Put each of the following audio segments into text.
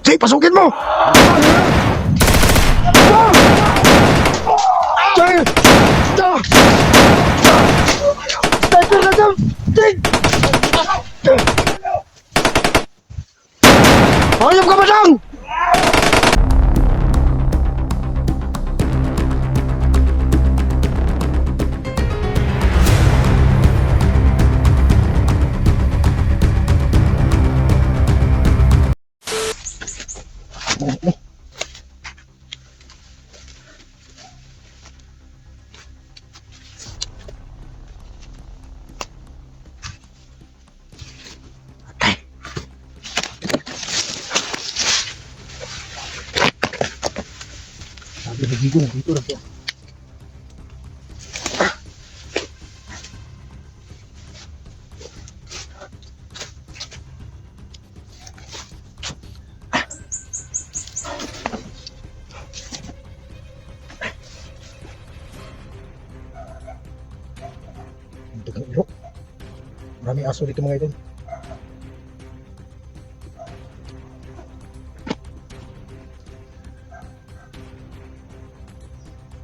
Sige, pasukin mo! Sige! Sniper na dyan! Sige! Hayop ka ba dyan? Sabi ni Gigo, dito na siya. Ang dagang iro. Maraming aso dito mga idol.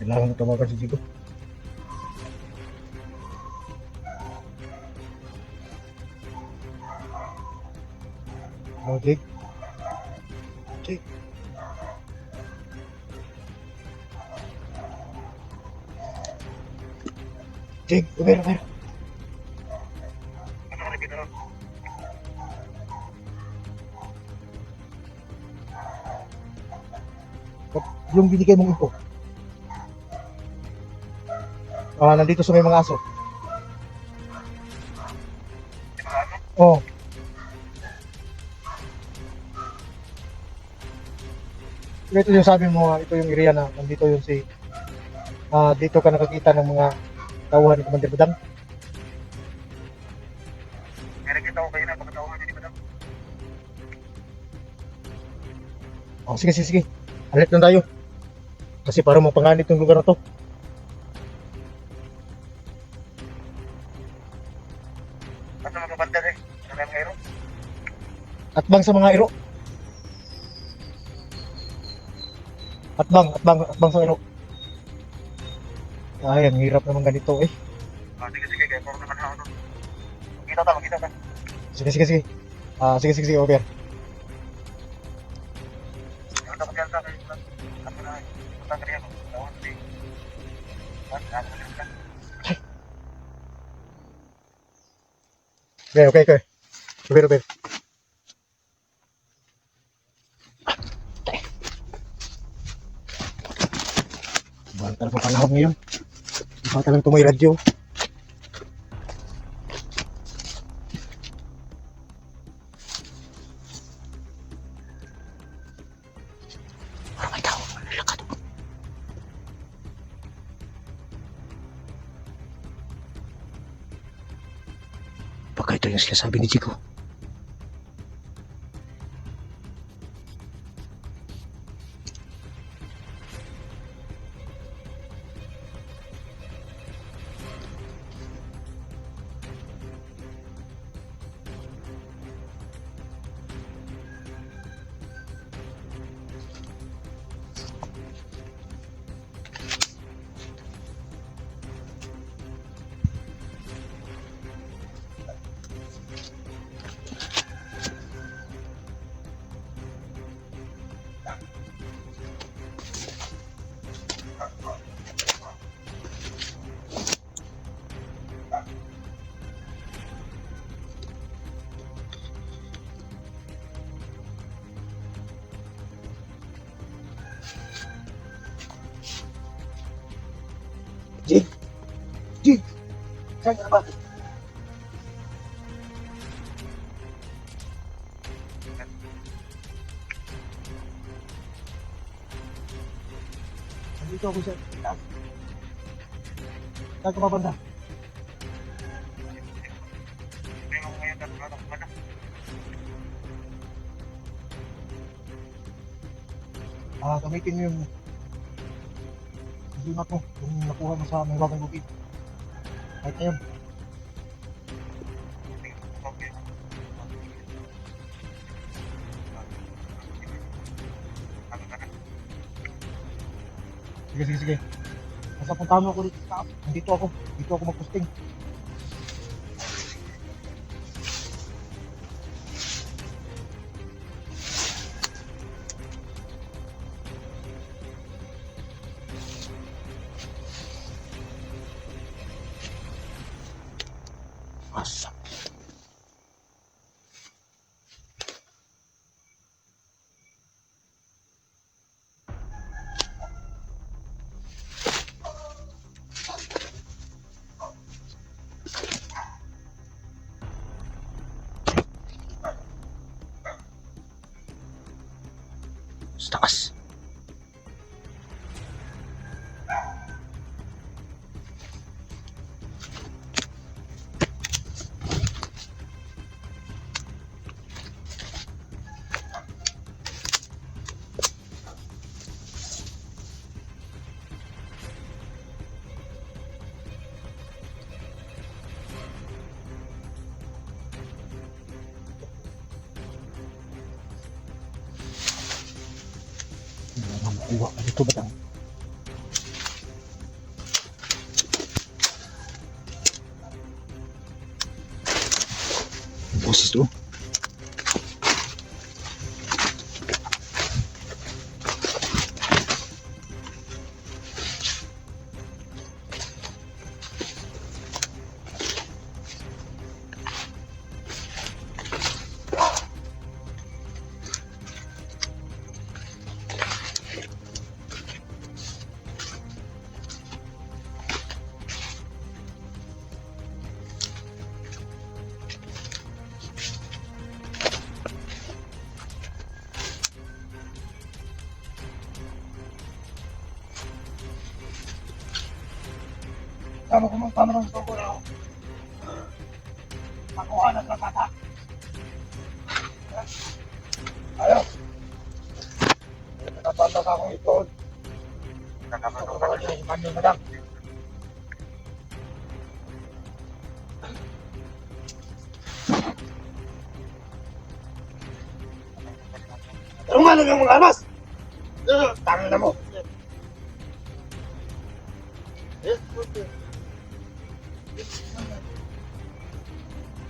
Kailangan tawagan si Gigo. Oh, Jake. Jake. Jake, Uber. Yung binigay mong info. Nandito sa may mga aso. Oh. Ito yung sabi mo, ito yung area na nandito yung si dito ka nakakita ng mga tauhan ni Commander Badang. Nakikita ko kayo na pagkatauhan ni Badang. Oh, sige. Alert lang tayo. Kasi para mapanganib yung lugar na to. At mga kabantag eh. Sa mga iro. Atbang sa mga iro. Atbang sa iro. Ay, ang hirap naman ganito eh. Sige. Kaya puro naman ako. Magkita ta. Sige. Sige, over. Yung dapat yan sa akin. Ako na eh. Punta ka rin ako. Tawag ko din. Okay. Over. Banta na pa panahon ngayon. Banta lang ito may radyo. May tao. Malakad. Baka ito yung sinasabi ni Chico. Jig! Saan ka ba? Nandito ako sa taas. Saan ka ba banda? Gamitin mo yung susunat mo kung nakuha mo sa may bagong bukid. Kahit na yun. Sige, sige, sige. Basta puntahan mo ako dito. Dito ako. Dito ako magposting. Asa. Sa taas. Makuha ka dito ba tang? Boses to. Tama ko mang tama ng sobo na ako. Makuha na sa kata. Ayaw. Nakapandas akong ito. Nakapandas ako siya. Iman yung madam. Tulungan lang yung mga armas! Tangan na mo!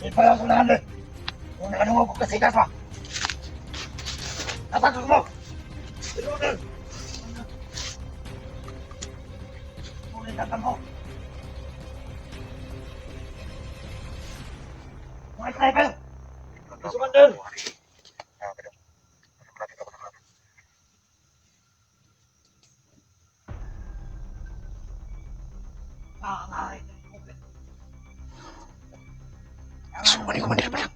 Hindi pa lang unahan eh. Kung ano mo pagkasigas pa. Natakot mo! Tulungan! Ulit natin mo! Mga sniper! Masukan din! Suman ni Komandir Padang.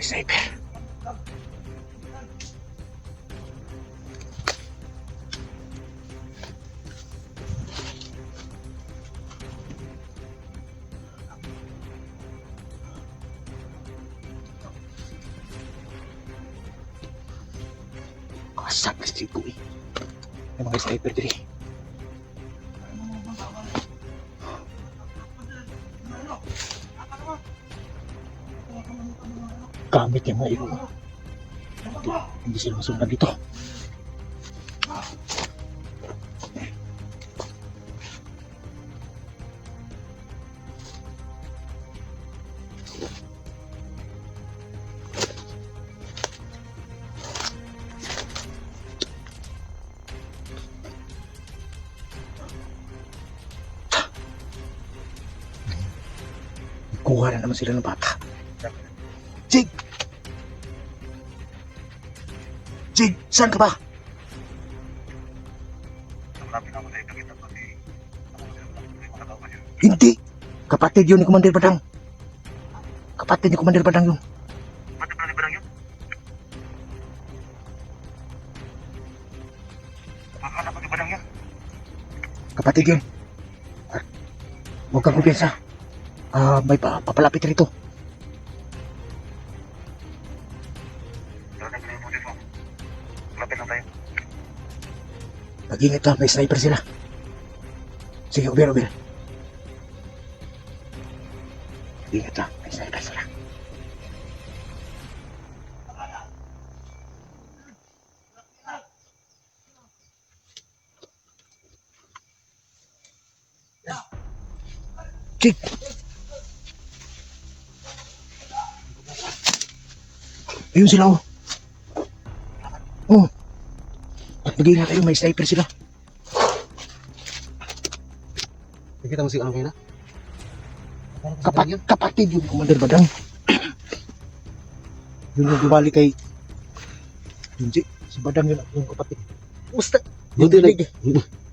Sniper. Kasak na street boy. May mga sniper diri. Gamit yung mga ilo. Hindi sila masundan dito. Kuha na naman sila ng bata. Jig! Jig, saan ka ba? Hindi! Kapatid yun ni Commander Padang. Kapatid ni Commander Padang yun. Kapatid pala ni Padang yun? Makahanap ni Padang yan? Kapatid yun. Huwag kang kumpiyansa. May papalapit rito. Talagang piniputin mo. Lapit lang tayo. Mag-ingat ka, may sniper sila. Sige, Uber. Ingat ka, may sniper sila. Chick! Ayun sila, oh. Oh. Mag-ingat kayo, may sniper sila. Nakita mo si ano kayo na? Kapatid yung Commander Badang. Yun yung gumali kay... Hindi, si Badang yun, yung kapatid. Basta,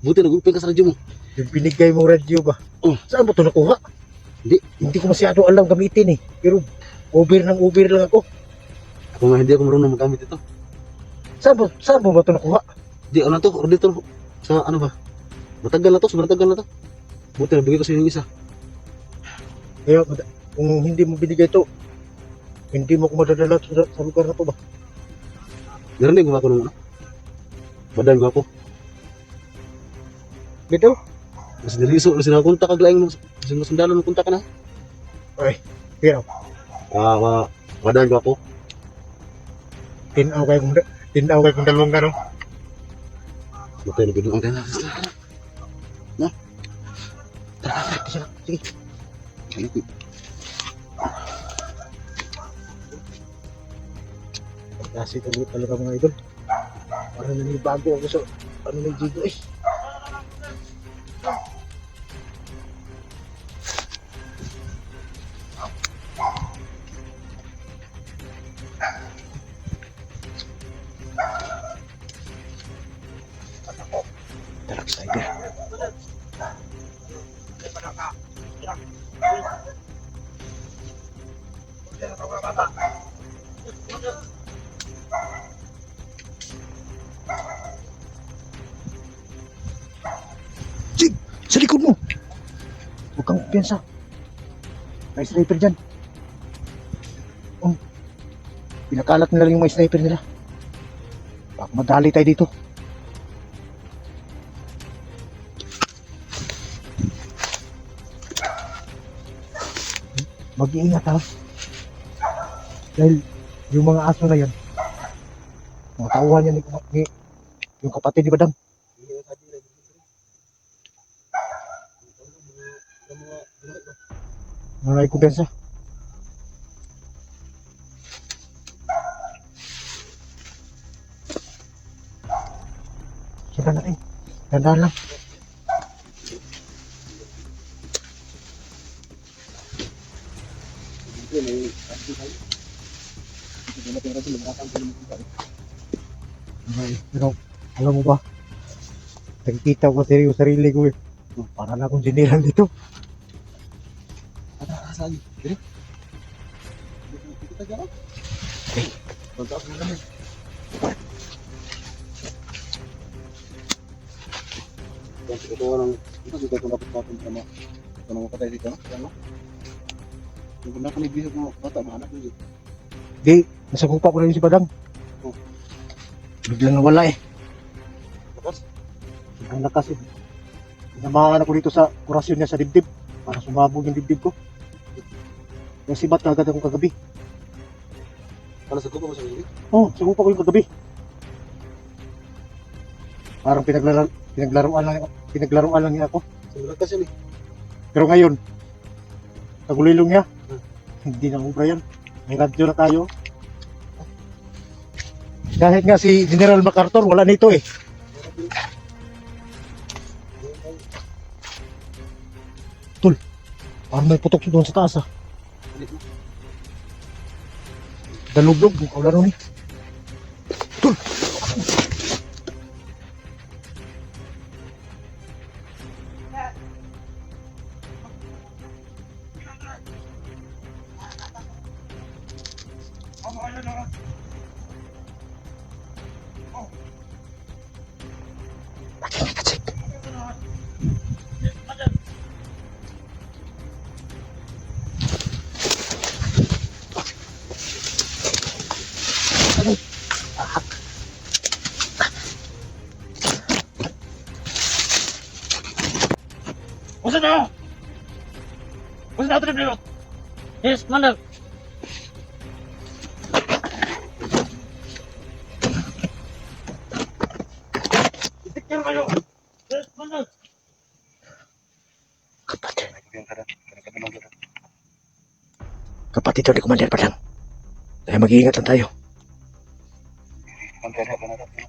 Buti nag-upin ka sa radyo mo. Yung binigay mong radyo ba? Oh. Saan mo ito nakuha? hindi ko masyado alam gamitin eh. Pero over lang ako. Kung nga hindi ako marunong magamit ito. Saan mo ba ito nakuha? Di, ano to? Auditor sa ano ba? Matagal na to, sobrang tagal na to. Buti nabigay ko sa yung isa. Kaya kung hindi mo binigay ito, hindi mo ko madadala sa lugar na to ba? Narinig mo ako nung ano? Badan ko ako. Bito? Mas diliso, mas sinakunta ka glaing mo. Mas sundalo mo kunta ka na. Pero, Badan ko ako. tinaw kayo kung dalawang gano'n. Matay na bidong ang dala. Sige. Kasi tuloy talaga mga idol. Parang nanibago ako sa ano may dito eh. Dalag sniper. Sig! Sa likod mo! Huwag kang kumpiyansa. May sniper dyan. Pinakalat nila yung may sniper nila. Baka madali tayo dito. Mag-iingat ha. Dahil yung mga aso na yan, mga tauhan yan ni yung kapatid ni Badang. Maraming kumpensa. Sige natin. Dandahan lang. Pero, alam mo ba, nakikita ko yung sarili ko eh. Para na akong siniran dito. Saan? Dire? Kita ka? Pagkakas mo kami. Kasi ito ng ito dito kung dapat natin sama. Kung mo patay dito, ano? Yung benda kan ibig mo bata anak mo. Di, nasagupa ko na yun si Badang. Biglang nawala eh. Tapos Ang lakas eh. Sinamahan ako dito sa kurasyon niya sa dibdib. Para sumabog yung dibdib ko. Yung sibat na agad akong kagabi. kalau sa kubo mo sa gilid. Oh, sagupa ko yung kagabi. Parang pinaglaruan lang niya ako. Sumunod kasi ni. Pero ngayon, tagulilong niya. Hindi na ubra yan. May radyo na tayo. Kahit nga si General MacArthur, wala nito eh. Tul, parang may putok doon sa taas ah. Dalublog, kung kaularo ni. Tul! What's it now? What's it out there? Yes, Commander. Itikir kayo. Yes, Commander. Kapatid. Kaibigan ka na. Kanang-kanang ka na. Kapatid ni Commander Padang. Kaya mag-iingat lang tayo. Kanang-kanang ka na.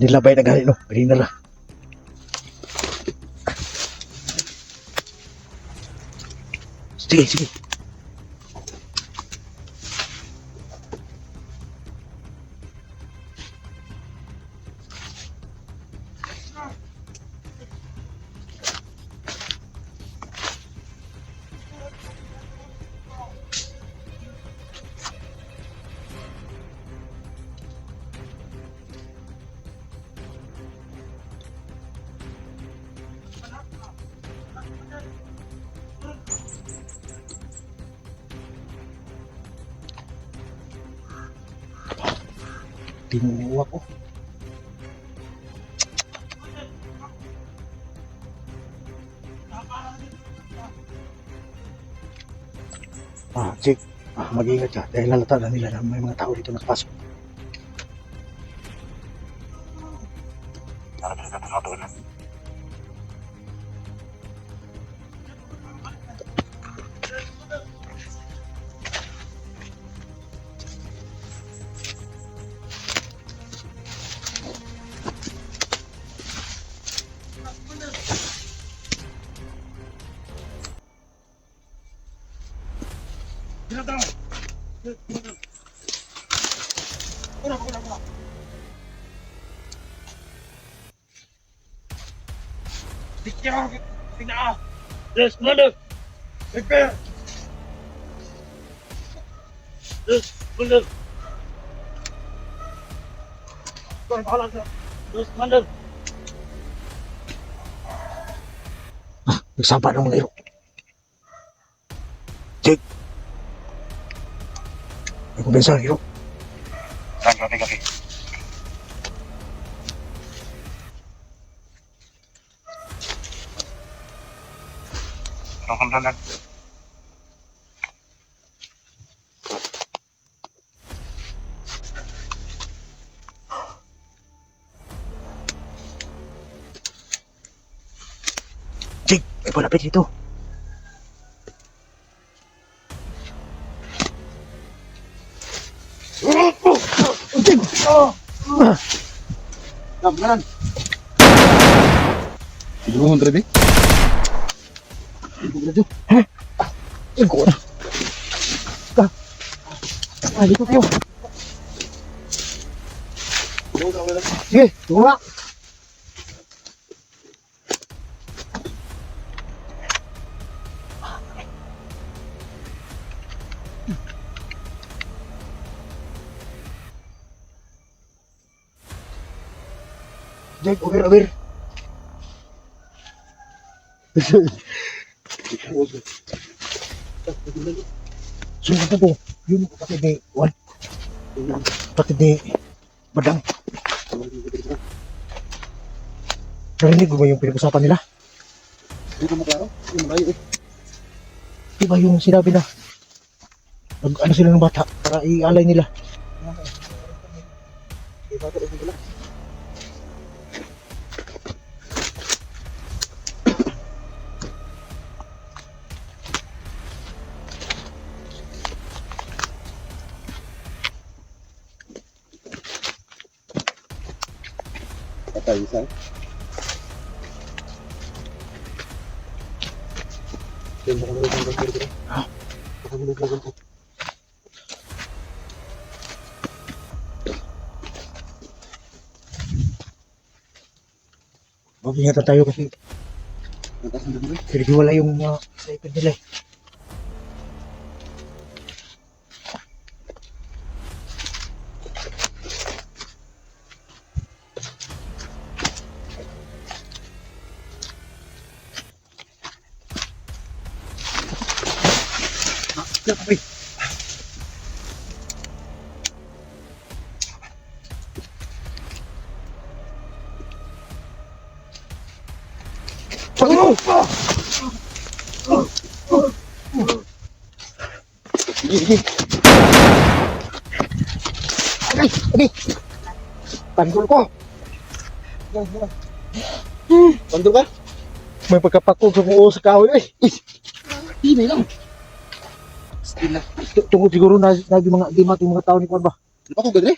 Nilabay na gani no. Kanina na. Sige, sige. Tinuwa ko. Jake, mag-iingat ka dahil lalata na nila na may mga tao dito nakapasok. Para ka na doon. Yes, Commander. Prepare. Yes, Commander. Yes, Commander. Nagsapa ng mga iro. Jake! May kumpensa ng iro. Gabi. Ang hamdanan. Jake! May palapit dito. Gambaran. Siguro mo ready? Iko na. Dito tayo. Sige, tuwa. Jake, over. Sunod na to. Yun yung kapatid ni Juan. Kapatid ni Badang. Narinig mo ba yung pinag-usapan nila? Hindi ko maklaro. Hindi mo layo eh. Di ba yung sinabi na ano sila ng bata para ialay nila? Patay isa. Mag-ingatan tayo kasi pinag-iwala yung sniper nila eh. Kapit. Sakit mo! Sige, sige. Agay, agay. Tanggol ko. Bandol ka? May pagkapakog sa buo sa kahoy. Ay, Hindi lang. Still lang. tungkol siguro na mga gimat yung mga tao ni Kwan ba? Di ba ko gagre?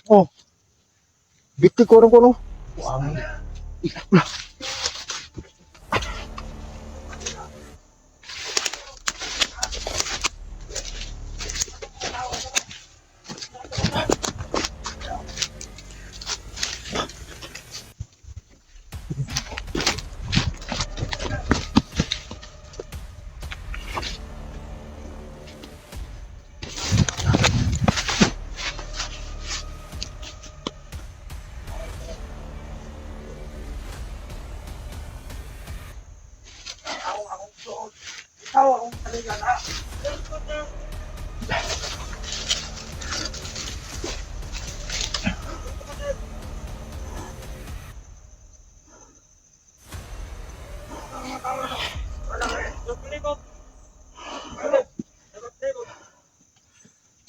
Bitik ko rin ko, no? Wow.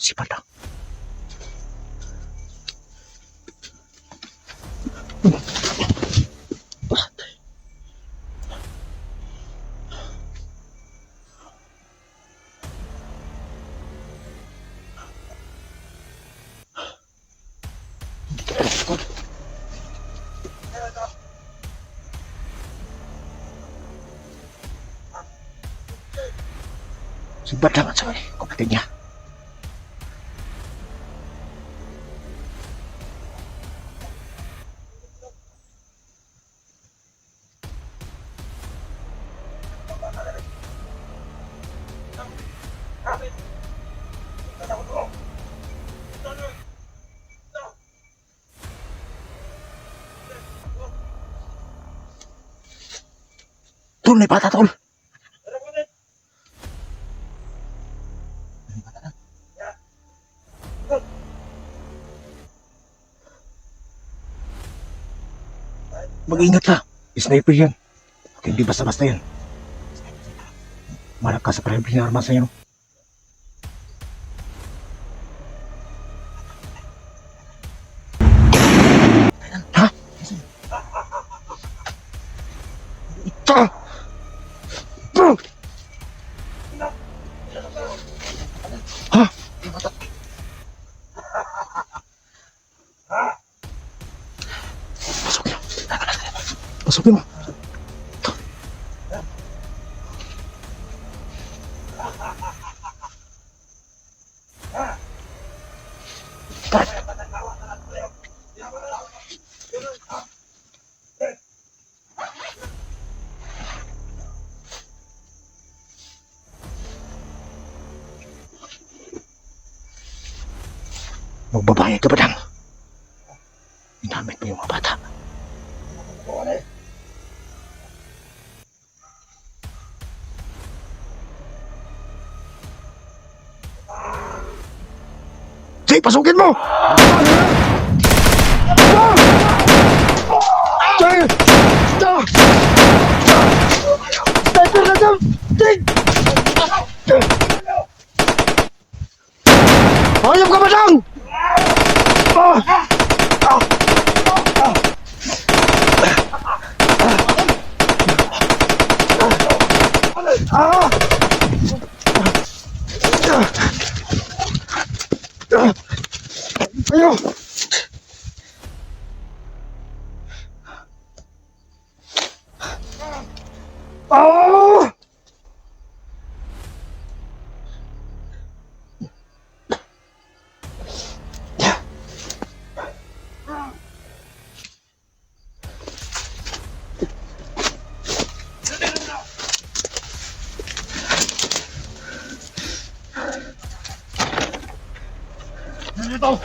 Si Padang. Si Padang at sa kapatid niya. Tol, may bata, tol. Mag-ingat ka. Sniper yan. Hindi basta-basta yan. Malakas sa private na armas yan. Ha? Ito! Ha? Pasukin mo. Magbabayad ka ba lang? Ginamit mo yung mga bata. Sige, pasukin mo! Sige! Sniper na dyan! Hayop ka ba dyan? Ayo! Oh! Dito!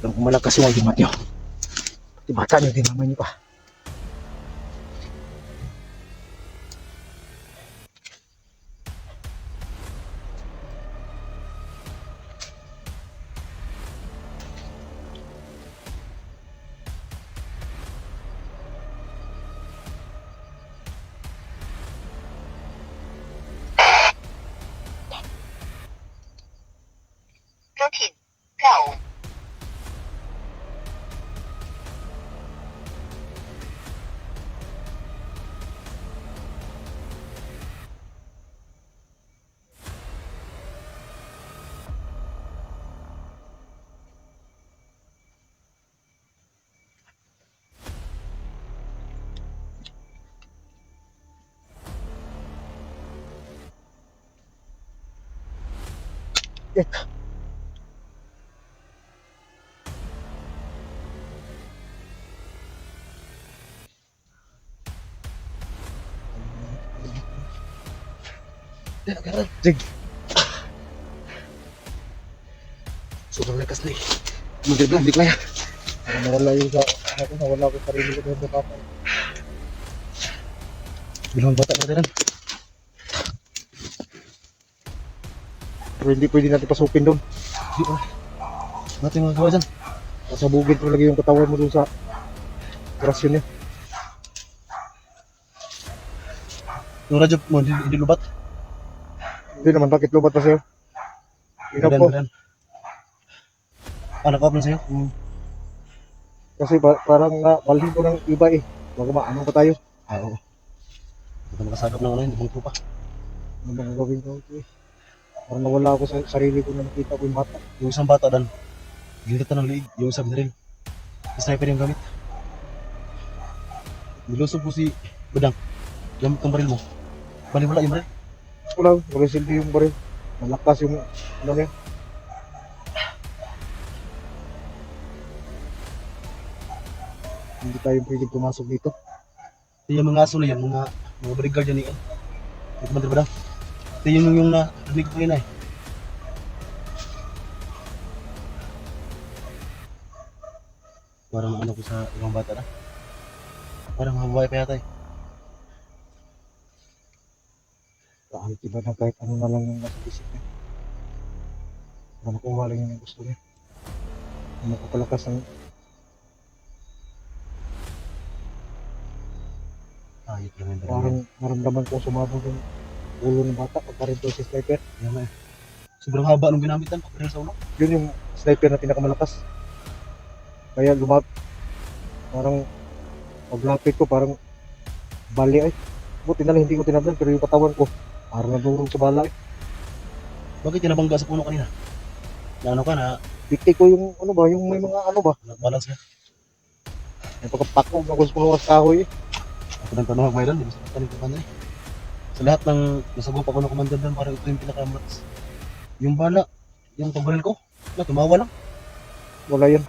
Pero kung malakas yung argument nyo, pati bata nyo din naman nyo pa. Routine. Go. Sige. Sobrang lakas na eh. Madrid lang, hindi kaya. Para nawala yung sa... Ako, nawala ko sarili ko doon sa papa. Bilang bata na rin. Pero hindi pwede natin pasupin doon. Hindi pa. Natin mga gawa dyan. Pasabugin ko lagi yung katawan mo doon sa operasyon niya. Yung radyo mo, hindi lubat. Hindi naman, bakit lubat pa sa'yo? Ikaw po. Nakap na sa'yo? Kasi parang nabalhin ko ng iba eh. Baga maano pa tayo. Oo. Baka makasagap ng ano yun, ibang pa. Ano bang gawin ko ito eh? Parang nawala ako sa sarili ko na nakita ko yung bata. Yung isang bata dan, ginita ng liig, yung isang rin. Sniper yung gamit. Nilusob ko si Badang. Gamit ang baril mo. Bali wala yung baril. Wala, mag-silbi yung baril. Malakas yung ano niya. Hindi tayo pwede pumasok dito. Yung mga aso na yan, mga bodyguard yan yan. Ito ba ba? Ito yung narinig ko yun eh. Parang ano ko sa ibang bata na. Parang mabuhay pa yata eh. Kahit iba na kahit ano na lang yung nasa isip niya. Para makuha lang yung gusto niya. Makapalakas ang ayot lang yung parang naramdaman kong sumabog yung ulo ng bata pagka rin si sniper. Yan na eh. Sobrang haba nung ginamitan pagka sa ulo. Yun yung sniper na pinakamalakas. Kaya parang paglapit ko parang bali ay. Buti na lang hindi ko tinablan pero yung katawan ko parang nadurog sa bala eh. Bakit yung nabangga sa puno kanina? Na ano ka na? Dikti ko yung ano ba, yung may mga ano ba? Balance ka? May pagkapakog ako sa puno sa kahoy eh. Ako ng tanong mayroon, di ba sa kanin ko kanina eh. Sa lahat ng nasagupa ko ng komandandan, parang ito yung pinakamalas. Yung bala, yung pagbaril ko, tumawa lang. Wala yan.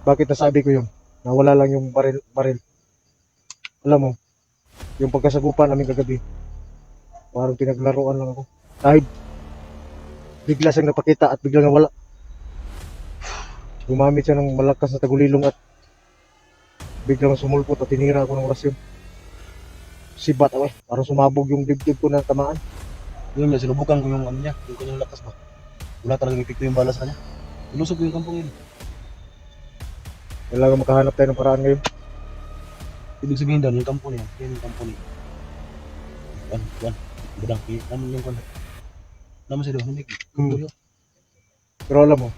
Bakit nasabi ko yun? Nawala lang yung baril. Alam mo, yung pagkasagupan namin kagabi, parang pinaglaruan lang ako. Kahit bigla siyang napakita at biglang nawala. Gumamit siya ng malakas na tagulilong at biglang sumulpot at tinira ako ng orasyon. Sibat ako eh. Parang sumabog yung dibdib ko na tamaan. Yun nga, sinubukan ko yung ano niya, yung kanyang lakas ba. Wala talagang epekto yung balas niya. Ilusog ko yung kampong yun. Kailangan makahanap tayo ng paraan ngayon. Ibig sabihin doon, yung kampo niya, yung kampo niya. Kuan, Badang, naman yung kuan. Naman siya doon, hindi. Pero alam mo,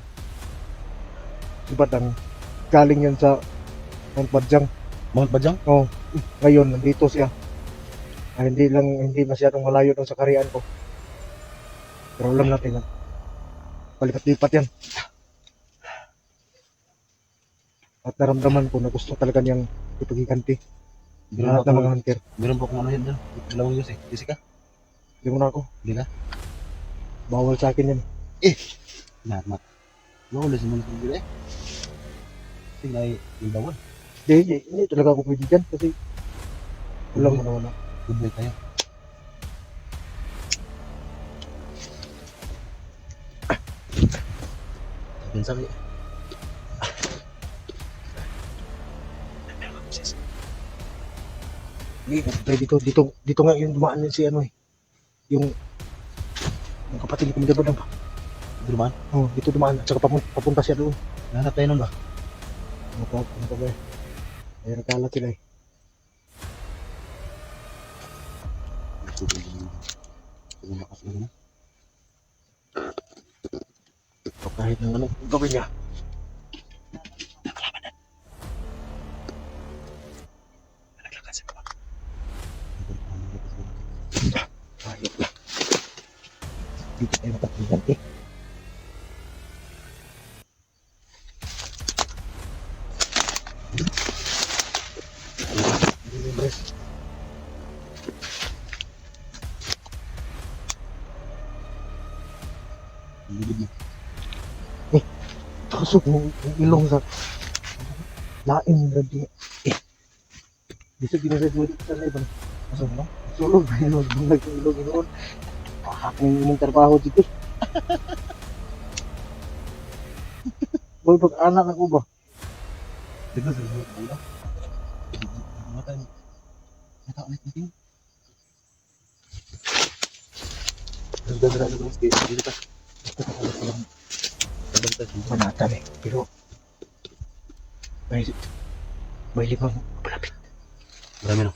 si Badang, galing yan sa Mount Badjang. Mount Badjang? Oo. Ngayon, nandito siya. Hindi masyadong malayo doon sa karian ko. Pero alam natin na palipat-lipat yan. At naramdaman ko na gusto talaga niyang ipagiganti. Lahat ng mga hunter. Meron po kung ano yan doon. Dalawang yun eh. Easy ka? Hindi mo na ako. Hindi ka? Bawal sa akin yan. Namat. Bawal na si Manong Pagbil eh. Kasi nga yung bawal. Hindi talaga ako pwede dyan kasi wala. Goodbye tayo. Sabihin sa akin. Dito nga yung dumaan si ano eh. Yung kapatid ni Kuya Badang ba? Dumaan. Oh, dito dumaan at saka papunta siya doon. Nahanap tayo nun ba? Ano pa ba? Ay nagkalat sila eh. Sobrang lakas na yun. So, kahit ng ano gawin niya. Naglakas siya pa. Ayok na. Dito tayo matapigan eh. Tusok mo yung ilong sa lain lagi. Bisa ginagawa dito sa laban. Masok mo? Sulog ba yun? Bungag yung ilong yun. Pahak ng imong trabaho dito. Boy, pag-anak ako ba? Diba sa mga ulo? Matay mo. Matay ulit natin. Nagdadara sa mga skate. Dito ka. Manatan eh. Pero may limang palapit. Marami na.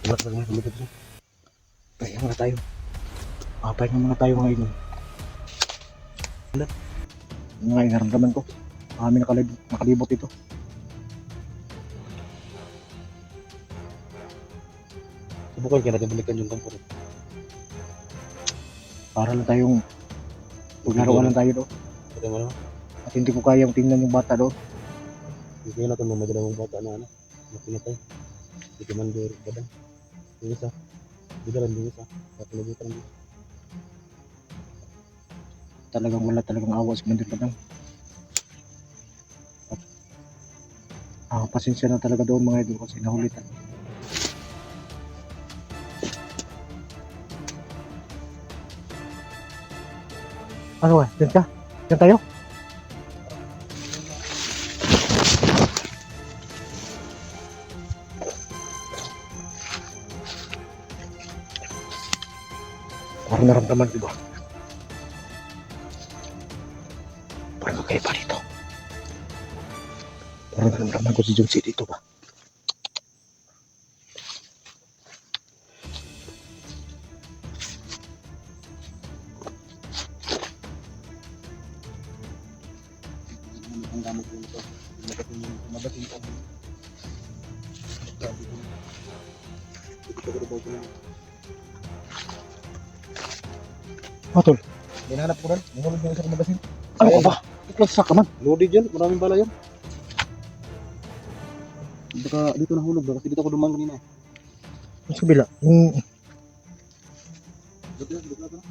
Umat lang mga sumunod ito. Pahinga muna tayo. Pahinga muna tayo mga inom. Nga yung naramdaman ko. Kami nakalibot ito. Subukan kaya natin balikan yung kampo rin. Para lang tayong maglaro lang tayo doon. Pwede mo naman. At hindi ko kayang tingnan yung bata doon. Hindi ko natin mamadala bata na ano. Napinatay. Hindi ko man doon badang. Yung isa. Hindi ka lang yung isa. Kapinabutan lang. Talagang wala talagang awa sa Mandir Badang. At pasensya na talaga doon mga idol kasi nahulitan. Ano ba? Diyan ka? Diyan tayo? Parang naramdaman ko ba? Parang kakaiba dito. Parang naramdaman ko si John C dito ba? Ang gamit ko ito. Mabating ko. Matol, Hinahanap ko rin. Nahulog yung isa kumabasin. ano ka ba? Iklasa ka man. Loaded yun. Maraming bala yun. Baka dito nahulog ba? Kasi dito ako dumaan kanina. Ang kabila. Dito na.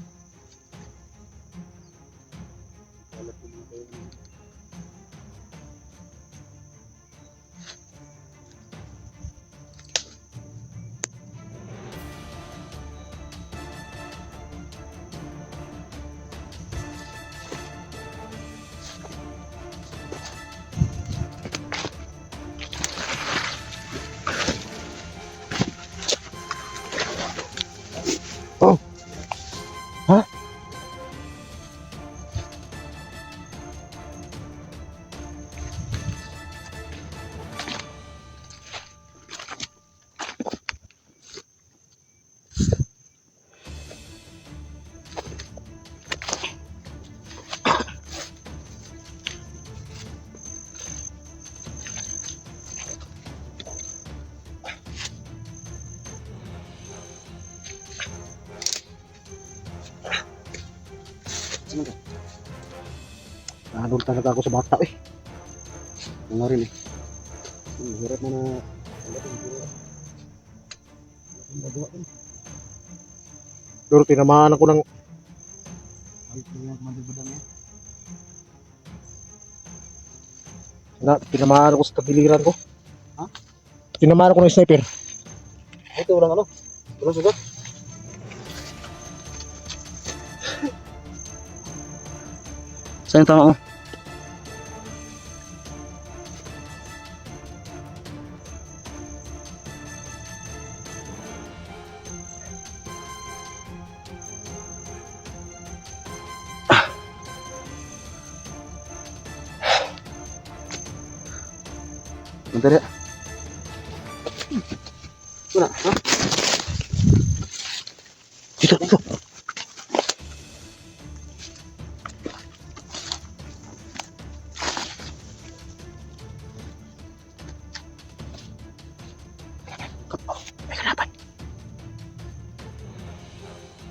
Nahanol talaga ako sa bata eh. Nga rin eh. Hirap mo na. Pero tinamaan ako ng tinamaan ako sa tagiliran ko. Ha? Tinamaan ako ng sniper. Ito walang ano. Walang sugat. Saan tama mo? Punta rin. Wala, ha? Dito, dito. May kalaban.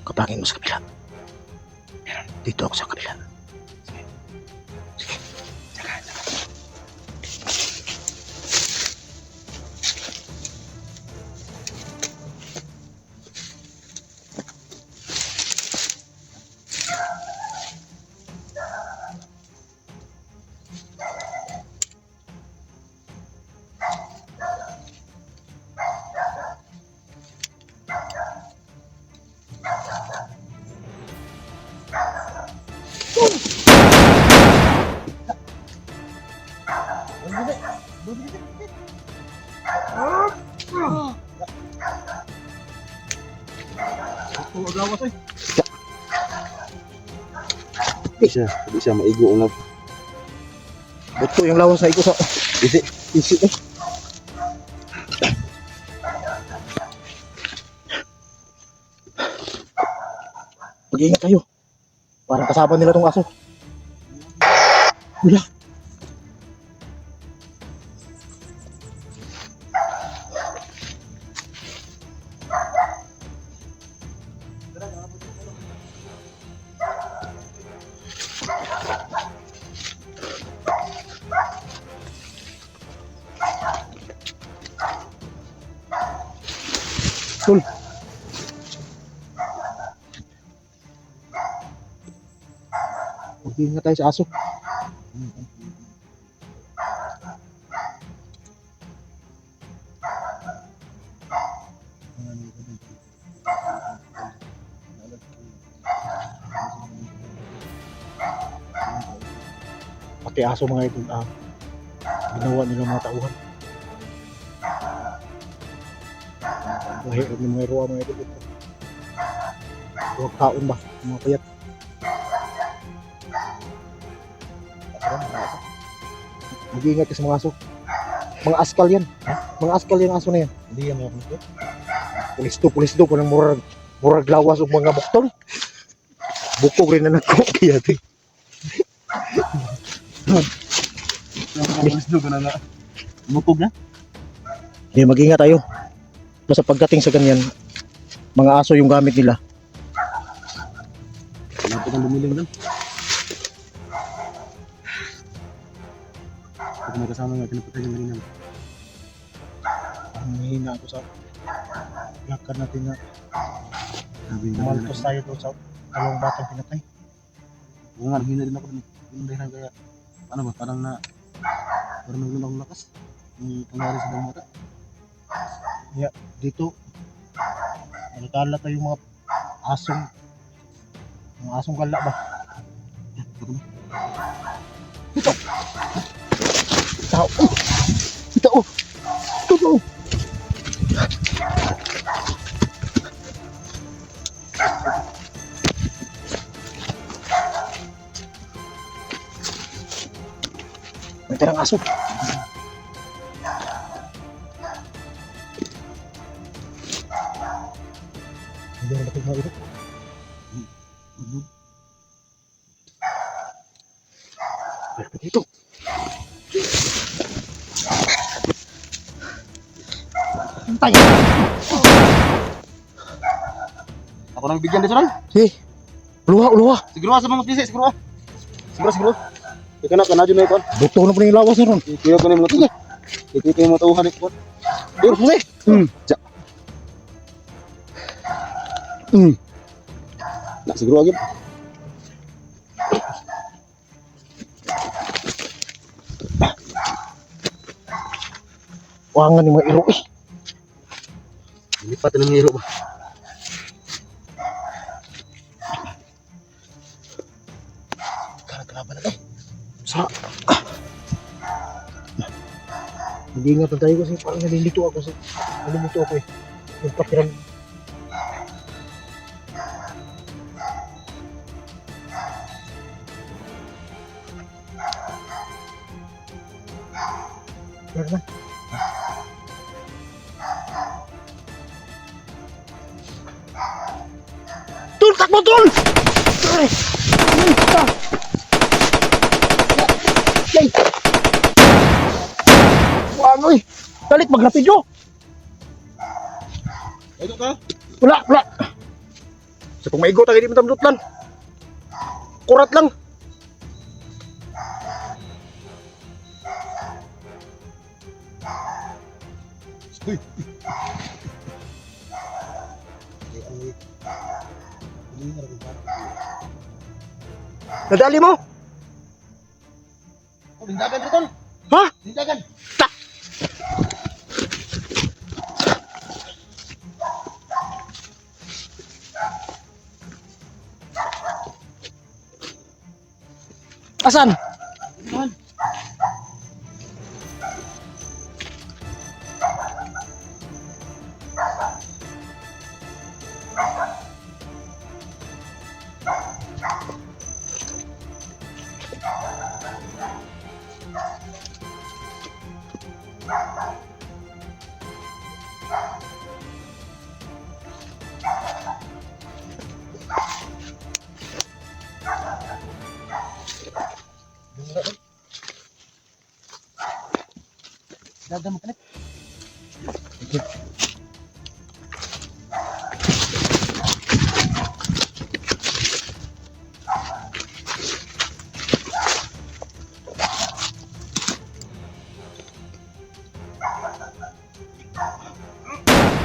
Kapangin mo sa kabila. Dito ako sa kabila. Sige. Sige. Saka, saka. Hindi siya maigo na. Ito yung lawas na iko sa... Isi. Isi eh. Mag-iingat kayo. Parang kasama nila tong aso. Wala. Tol. Mag-iingat tayo sa aso. Pati aso mga idol, ginawa nila mga tauhan. Lahir ng mga ruwa mga idol ito. Huwag kaon ba? Mga payat. Mag-iingat ka sa mga aso. Mga askal yan. Mga askal yung aso na yan. Hindi yan mga pulis do. Parang murag lawas o mga buktol. Bukog rin na nagkukiyat eh. Pulis do ka na nga. Bukog na? Hindi, mag-ingat tayo. Basta pagdating sa ganyan, mga aso yung gamit nila. Lapit ang lumiling doon. Pag may kasama nga, pinapatay yung malinang. Ang mahina ako sa lakad natin na Sabi nga. maltos tayo doon sa dalawang batang pinatay. Oo nga, hina din ako dun. Yung dahilan kaya, ano ba, parang naglulang akong lakas. Yung pangyari sa dalawang mata. Dito, natala tayo yung mga asong gala ba? Ito! Tao! Ito! Ito! May tirang aso. Hindi na natin mga ito. Pero dito. Tayo. Ako nang bigyan dito ron. Uluha. Siguro sa mga pisi, siguro. Siguro. Ika na, kanadyo na ito. Bukto na po na yung lawas na ron. Ikuya ko na yung mga tuhan. Ikuya ko yung mga tuhan ito. Na, siguro agad. Wangan yung mga iro eh. Lipat ng hero ba? Kalaban na to. Sa... Mag-iingat na tayo kasi parang nalilito ako eh. Yung pakiram. Meron na. Takbo, tol! Ay! Ay! Ano eh? Dalit, magrapidyo! Ito ka? Wala! Sa kung maigo, tagay di mo tamdutlan. Kurat lang. Uy. Nadali mo? Oh, lindagan ito. Ha? Lindagan. Asan? Dagan mo kanit.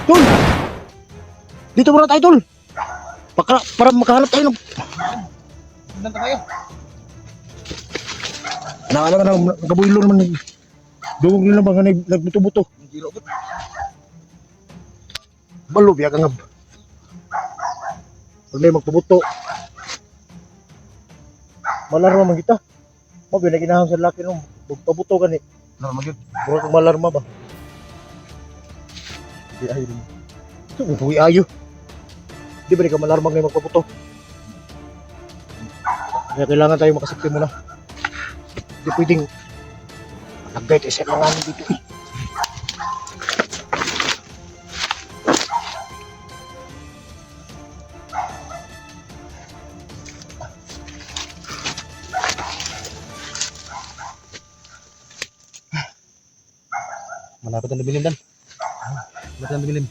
Tol! Dito muna tayo, tol. Para makahanap tayo ng... Sundan ka kayo. Nakala ka na, kabuilo naman. Dungog nila mga nagbuto-buto. Hindi robot. Balo, biya ka nga. Pag may magpubuto. Malarma man kita. Mabi na ginahang sa laki nung magpabuto ka ni. Normal yun. Mura kang malarma ba? Hindi ayaw din. Ito, buhay ayo. Di ba di ka malarma ngayon magpabuto? Kaya kailangan tayo makasakti muna. Hindi pwedeng malagay tayo sa mga dito eh. Malapit ang nabilim dan. Malapit ang nabilim.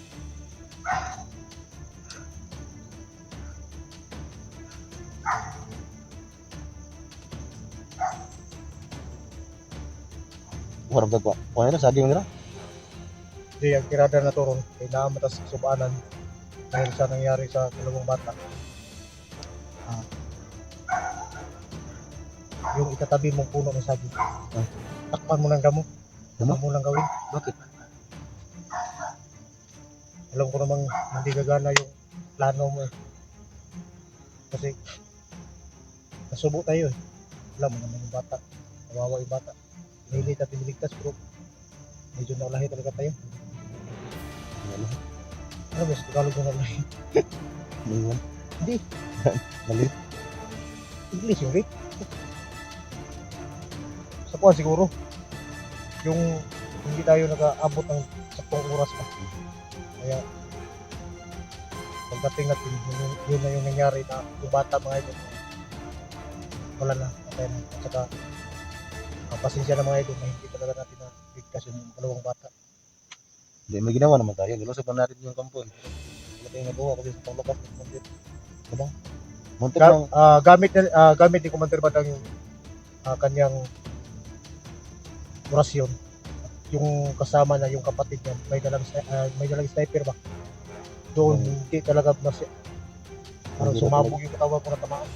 Warap dagwa. Wala na saging nila. Hindi, ang tirada na to ron, kailangan matas subanan dahil sa nangyari sa dalawang bata. Yung ikatabi mong puno ng saging. Takpan mo ng damo. Damo mo lang gawin. Bakit? Alam ko namang hindi gagana yung plano mo eh. Kasi nasubo tayo eh. Alam mo naman yung bata. Kawawa yung bata. Nilit at iniligtas pero medyo naulahi talaga tayo. Wala. Ano ba? Sa Tagalog na naulahi. Lingon. Hindi. Mali. English yung rate. Sa kuwan siguro. Yung hindi tayo nag-aabot ng 10 oras pa. Kaya pagdating natin, yun na yung nangyari na yung bata mga idol. Wala na. Patay na. At saka pasensya na mga idol na hindi talaga natin na bigkas yung dalawang bata. Hindi, may ginawa naman tayo. Nilusog lang natin yung kampo. Wala tayong nagawa kasi sa panglakas. Diba? Muntik lang. Gamit ni Commander Badang yung kanyang orasyon. Yung kasama na yung kapatid niya, may dalang sniper ba? Doon hindi talaga parang sumabog yung katawan ko na tamaan.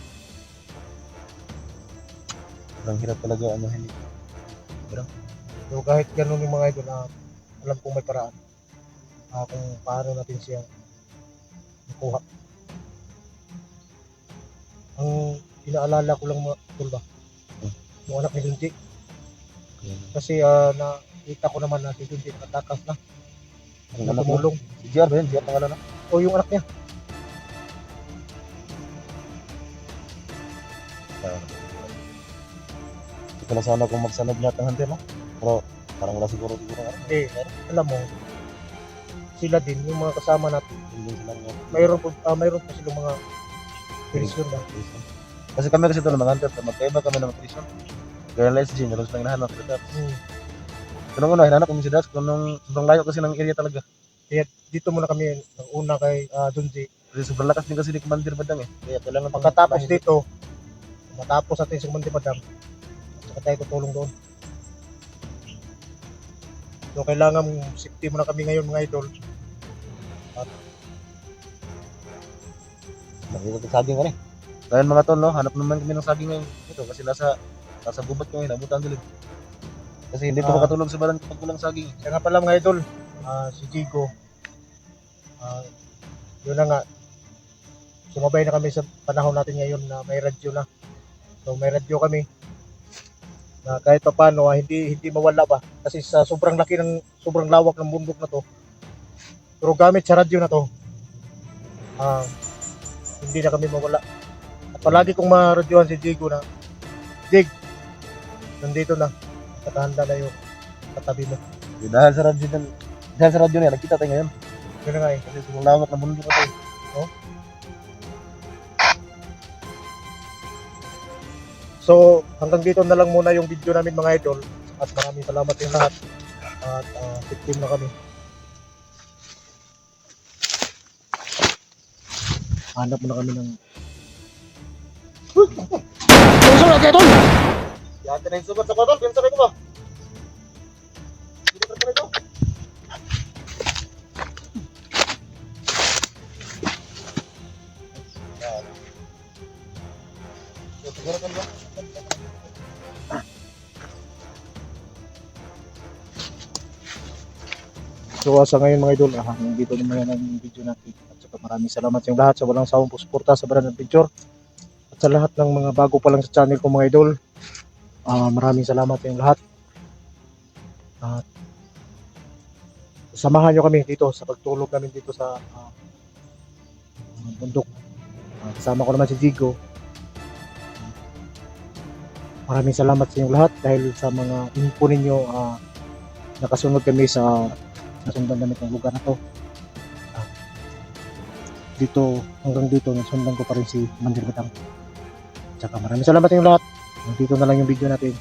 Ang hirap talaga ano hindi. So kahit ganun yung mga idol na alam kong may paraan kung paano natin siya nakuha. Ang inaalala ko lang mga idol ba? Yung anak ni Junji. Kasi nakita ko naman na si Junji nakatakas na. Ang anak mo. Tumulong. Si JR ba yun? JR pangalan na? O yung anak niya. Hindi ko na sana kung magsanod lahat ng hunter no? Pero parang wala siguro ano. Eh, alam mo, sila din, yung mga kasama natin, Hindi sila nga. mayroon po silang mga Perisyon ba? Kasi kami kasi ito na mga hunter, magkaiba kami ng perisyon. Kaya lang si Jim, lang hinahanap si Dax. Kung una, hinanap kami si Dax, kung sobrang layo kasi ng area talaga. Dito muna kami ng una kay Junji. Kasi sobrang lakas din kasi ni Commander Badang eh. Kaya kailangan Pagkatapos dito, matapos natin sa Monte Padang, saka tayo tutulong doon. So kailangan safety muna kami ngayon mga idol. Nakita sa saging ano eh. Ngayon mga tol, no, hanap naman kami ng saging ngayon. Ito kasi nasa gubat kami, nabutan dilig. Kasi hindi pa makatulog sa balan kapag walang saging. Kaya nga pala mga idol, si Jigo, yun na nga, sumabay na kami sa panahon natin ngayon na may radyo na. So may radyo kami na kahit pa paano hindi mawala ba kasi sa sobrang lawak ng bundok na to, pero gamit sa radyo na to, hindi na kami mawala. At palagi kong maradyohan si Jigo na, Jig, nandito na, nakahanda na yung katabi mo. Dahil sa radyo niya, nagkita tayo ngayon. Yun na nga eh. Kasi sobrang lawak na bundok ito eh. So, hanggang dito na lang muna yung video namin mga idol. At maraming salamat yung lahat. At team na kami. Hanap muna kami ng... Susunod na idol! Yan, tinay subat sa kotol, pinsa kayo ba? Hindi ka ito. Siguro kan ba? So, sa ngayon mga idol, hanggang dito naman yan ang video natin. At saka maraming salamat yung lahat sa walang sawang suporta sa Brand Adventure. At sa lahat ng mga bago pa lang sa channel ko mga idol, maraming salamat yung lahat. At samahan nyo kami dito sa pagtulog namin dito sa bundok. Kasama ko naman si Jigo. Maraming salamat sa inyong lahat dahil sa mga info ninyo, nakasunod kami sa nasundan namin ng lugar na to. Dito, hanggang dito, nasundan ko pa rin si Mandir Batang. Tsaka maraming salamat sa inyong lahat. Dito na lang yung video natin.